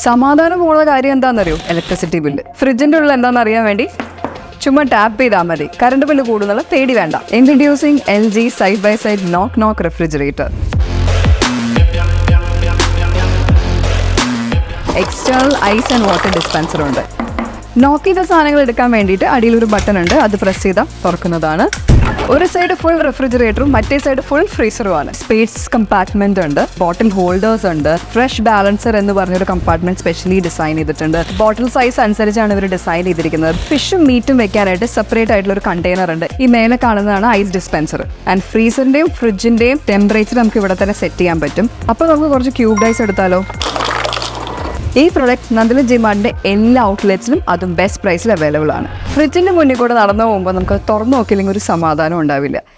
സമാധാനമുള്ള കാര്യം എന്താണെന്നറിയോ? Electricity bill. ഫ്രിഡ്ജിൻ്റെ ഉള്ളിൽ എന്താണെന്ന് അറിയാൻ വേണ്ടി ചുമ്മാ ടാപ്പ് ചെയ്താൽ മതി. കറണ്ട് ബില്ല് കൂടുന്നുള്ള പേടി വേണ്ട. Introducing LG side by side knock refrigerator. External ice and water dispenser ഉണ്ട്. നോക്ക് ചെയ്ത സാധനങ്ങൾ എടുക്കാൻ വേണ്ടിയിട്ട് അടിയിലൊരു ബട്ടൺ ഉണ്ട്. അത് പ്രസ് ചെയ്താൽ തുറക്കുന്നതാണ്. ഒരു സൈഡ് ഫുൾ റെഫ്രിജറേറ്ററും മറ്റേ സൈഡ് ഫുൾ ഫ്രീസറുമാണ്. സ്പേസ് കമ്പാർട്ട്മെന്റ് ഉണ്ട്, ബോട്ടിൽ ഹോൾഡേഴ്സ് ഉണ്ട്, ഫ്രഷ് ബാലൻസർ എന്ന് പറഞ്ഞൊരു കമ്പാർട്ട്മെന്റ് സ്പെഷ്യലി ഡിസൈൻ ചെയ്തിട്ടുണ്ട്. ബോട്ടിൽ സൈസ് അനുസരിച്ചാണ് ഇവർ ഡിസൈൻ ചെയ്തിരിക്കുന്നത്. ഫിഷും മീറ്റും വെക്കാനായിട്ട് സെപ്പറേറ്റ് ആയിട്ടുള്ള ഒരു കണ്ടെയ്നർ ഉണ്ട്. ഈ മേലെ കാണുന്നതാണ് ഐസ് ഡിസ്പെൻസർ. ആൻഡ് ഫ്രീസറിന്റെയും ഫ്രിഡ്ജിന്റെയും ടെമ്പറേച്ചർ നമുക്ക് ഇവിടെ തന്നെ സെറ്റ് ചെയ്യാൻ പറ്റും. അപ്പോൾ നമുക്ക് കുറച്ച് ക്യൂബ്ഡ് ഐസ് എടുത്താലോ? ഈ പ്രൊഡക്റ്റ് നന്ദല ജിമാർട്ടിന്റെ എല്ലാ ഔട്ട്ലെറ്റ്സിലും അതും ബെസ്റ്റ് പ്രൈസിൽ അവൈലബിൾ ആണ്. ഫ്രിഡ്ജിന്റെ മുന്നിൽ കൂടെ നടന്നു പോകുമ്പോൾ നമുക്ക് തുറന്നു നോക്കിയില്ലെങ്കിൽ ഒരു സമാധാനം ഉണ്ടാവില്ല.